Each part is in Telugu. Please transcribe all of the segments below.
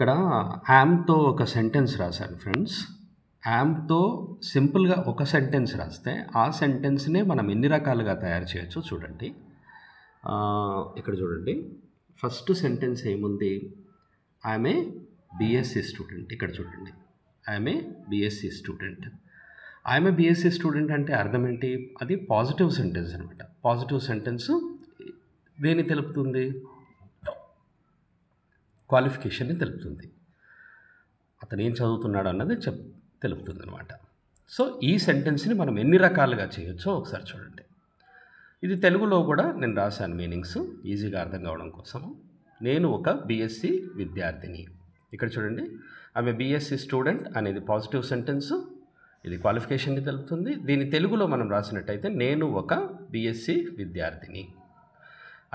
ఇక్కడ యామ్‌తో ఒక సెంటెన్స్ రాశాను ఫ్రెండ్స్. యామ్‌తో సింపుల్‌గా ఒక సెంటెన్స్ రాస్తే, ఆ సెంటెన్స్‌నే మనం ఎన్ని రకాలుగా తయారు చేయొచ్చో చూడండి. ఇక్కడ చూడండి. ఫస్ట్ సెంటెన్స్ ఏముంది? I am a BSc student. ఇక్కడ చూడండి. I am a BSc student. I am a BSc student అంటే అర్థం ఏంటి? అది పాజిటివ్ సెంటెన్స్ అనమాట. పాజిటివ్ సెంటెన్స్ దేన్ని తెలుపుతుంది? క్వాలిఫికేషన్ని తెలుపుతుంది. అతను ఏం చదువుతున్నాడు అన్నది తెలుపుతుంది అనమాట. సో ఈ సెంటెన్స్ని మనం ఎన్ని రకాలుగా చేయొచ్చో ఒకసారి చూడండి. ఇది తెలుగులో కూడా నేను రాశాను మీనింగ్స్ ఈజీగా అర్థం కావడం కోసము. నేను ఒక బీఎస్సీ విద్యార్థిని. ఇక్కడ చూడండి, ఆమె బీఎస్సీ స్టూడెంట్ అనేది పాజిటివ్ సెంటెన్స్. ఇది క్వాలిఫికేషన్ని తెలుపుతుంది. దీని తెలుగులో మనం రాసినట్టయితే నేను ఒక బీఎస్సీ విద్యార్థిని.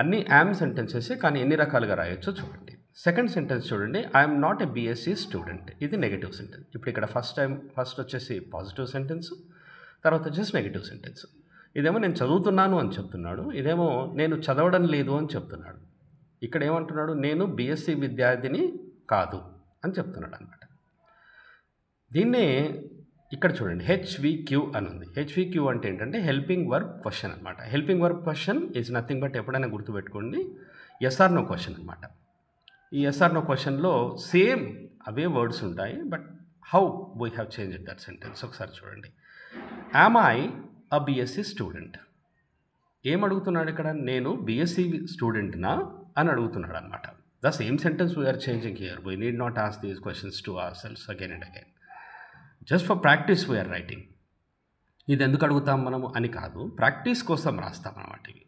అన్ని యామ్ సెంటెన్సెస్, కానీ ఎన్ని రకాలుగా రాయొచ్చో చూడండి. సెకండ్ సెంటెన్స్ చూడండి, I'm not a BSc student. ఇది నెగిటివ్ సెంటెన్స్. ఇప్పుడు ఇక్కడ ఫస్ట్ వచ్చేసి పాజిటివ్ సెంటెన్స్, తర్వాత వచ్చేసి నెగిటివ్ సెంటెన్స్. ఇదేమో నేను చదువుతున్నాను అని చెప్తున్నాడు, ఇదేమో నేను చదవడం లేదు అని చెప్తున్నాడు. ఇక్కడ ఏమంటున్నాడు? నేను బీఎస్సీ విద్యార్థిని కాదు అని చెప్తున్నాడు అనమాట. దీన్నే ఇక్కడ చూడండి హెచ్విక్యూ అని ఉంది. హెచ్విక్యూ అంటే ఏంటంటే హెల్పింగ్ వర్బ్ క్వశ్చన్ అనమాట. Helping verb question is nothing but, ఎప్పుడైనా గుర్తుపెట్టుకోండి, ఎస్ ఆర్ నో క్వశ్చన్ అనమాట. ఈ ఎస్ ఆర్ నో క్వశ్చన్లో సేమ్ అవే వర్డ్స్ ఉంటాయి, but how we have change that sentence ఒకసారి చూడండి. Am I a BSc student. ఏం అడుగుతున్నాడు ఇక్కడ? నేను బీఎస్సీ స్టూడెంట్నా అని అడుగుతున్నాడు అనమాట. The same sentence we're changing here. We need not ask these questions to our selves again and again. Just for practice we're writing. ఇది ఎందుకు అడుగుతాం మనము అని కాదు, ప్రాక్టీస్ కోసం రాస్తాం అన్నమాట. ఇవి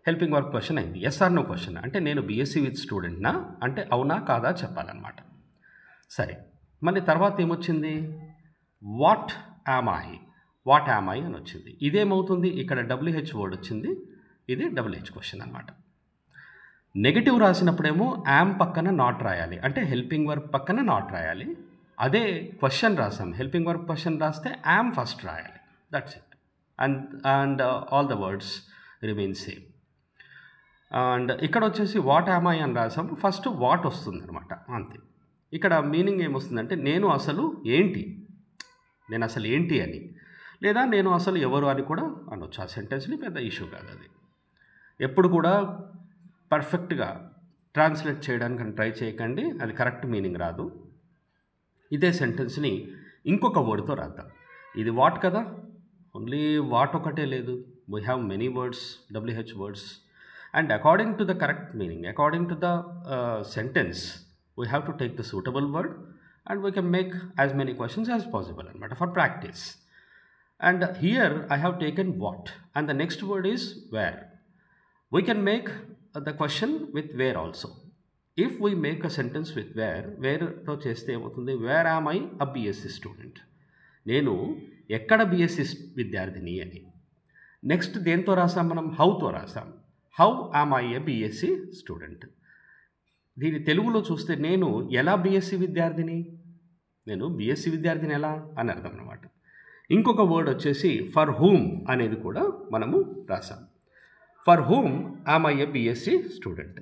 హెల్పింగ్ వర్క్ క్వశ్చన్ అయింది. ఎస్ ఆర్ నో క్వశ్చన్ అంటే నేను బీఎస్సీ విత్ స్టూడెంట్నా అంటే అవునా కాదా చెప్పాలన్నమాట. సరే, మళ్ళీ తర్వాత ఏమొచ్చింది? What am I. What am I అని వచ్చింది. ఇదేమవుతుంది? ఇక్కడ WH వర్డ్ వచ్చింది, ఇది WH క్వశ్చన్ అనమాట. నెగిటివ్ రాసినప్పుడేమో యామ్ పక్కన నాట్ రాయాలి, అంటే హెల్పింగ్ వర్క్ పక్కన నాట్ రాయాలి. అదే క్వశ్చన్ రాసాం, హెల్పింగ్ వర్క్ క్వశ్చన్ రాస్తే యామ్ ఫస్ట్ రాయాలి. That's it. And all the words remain same. And ఇక్కడ వచ్చేసి వాట్ యామ్ ఐ అని రాసాము, ఫస్ట్ వాట్ వస్తుంది అనమాట, అంతే. ఇక్కడ మీనింగ్ ఏమొస్తుందంటే నేను అసలు ఏంటి, నేను అసలు ఏంటి అని, లేదా నేను అసలు ఎవరు అని కూడా అనొచ్చు. ఆ సెంటెన్స్ని పెద్ద ఇష్యూ కాదు అది. ఎప్పుడు కూడా పర్ఫెక్ట్గా ట్రాన్స్లేట్ చేయడానికి ట్రై చేయకండి, అది కరెక్ట్ మీనింగ్ రాదు. ఇదే సెంటెన్స్ని ఇంకొక వర్డ్తో రాద్దాం. ఇది వాట్ కదా, ఓన్లీ వాట్ ఒకటే లేదు, we have many words, WH words. And according to the correct meaning, according to the sentence, we have to take the suitable word and we can make as many questions as possible అనమాట for practice. And here I have taken what, and the next word is where. We can make the question with where also. If we make a sentence with where తో చేస్తే ఏమవుతుంది? where am I a BSc student. నేను ఎక్కడ BSc విద్యార్థిని అని. నెక్స్ట్ దేంతో రాసాం మనం? హౌతో రాసాం. How am I a BSc student. దీని తెలుగులో చూస్తే నేను ఎలా BSc విద్యార్థిని, నేను BSc విద్యార్థిని ఎలా అని అర్థం అన్నమాట. ఇంకొక వర్డ్ వచ్చేసి ఫర్ హూమ్ అనేది కూడా మనము రాసాం. For whom am I a BSc student.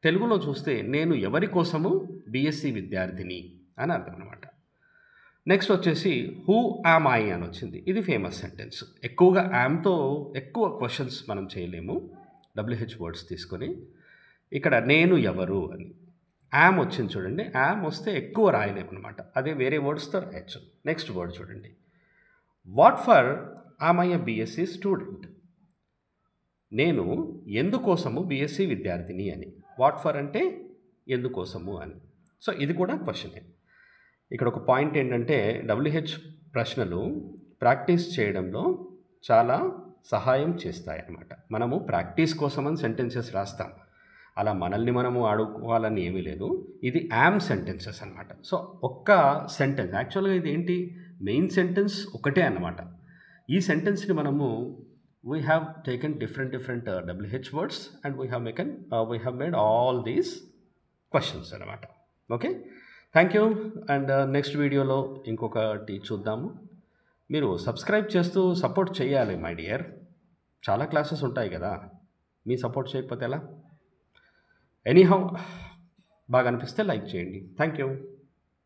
తెలుగులో చూస్తే నేను ఎవరి కోసము బీఎస్సీ విద్యార్థిని అని అర్థం అనమాట. నెక్స్ట్ వచ్చేసి హూ యామ్ ఐ అని వచ్చింది. ఇది ఫేమస్ సెంటెన్స్. ఎక్కువగా యామ్తో ఎక్కువ క్వశ్చన్స్ మనం చేయలేము, WH వర్డ్స్ తీసుకొని. ఇక్కడ నేను ఎవరు అని యామ్ వచ్చింది చూడండి. యామ్ వస్తే ఎక్కువ రాయలేము అనమాట, అదే వేరే వర్డ్స్తో రాయొచ్చు. నెక్స్ట్ వర్డ్ చూడండి, what for am I a BSc student. నేను ఎందుకోసము బీఎస్సీ విద్యార్థిని అని. వాట్ ఫర్ అంటే ఎందుకోసము అని. సో ఇది కూడా క్వశ్చనే. ఇక్కడ ఒక పాయింట్ ఏంటంటే WH ప్రశ్నలు ప్రాక్టీస్ చేయడంలో చాలా సహాయం చేస్తాయి అన్నమాట. మనము ప్రాక్టీస్ కోసమని సెంటెన్సెస్ రాస్తాం, అలా మనల్ని మనము ఆడుకోవాలని ఏమీ లేదు. ఇది యామ్ సెంటెన్సెస్ అనమాట. సో ఒక్క సెంటెన్స్, యాక్చువల్గా ఇది ఏంటి, మెయిన్ సెంటెన్స్ ఒకటే అన్నమాట. ఈ సెంటెన్స్ని మనము we have taken different WH words and we have made all these questions అనమాట. Okay, thank you. And next వీడియోలో ఇంకొకటి చూద్దాము. మీరు సబ్స్క్రైబ్ చేస్తూ సపోర్ట్ చేయాలి మై డియర్. చాలా క్లాసెస్ ఉంటాయి కదా, మీ సపోర్ట్ చేయకపోతే ఎలా? ఎనీహౌ, బాగా అనిపిస్తే లైక్ చేయండి. Thank you.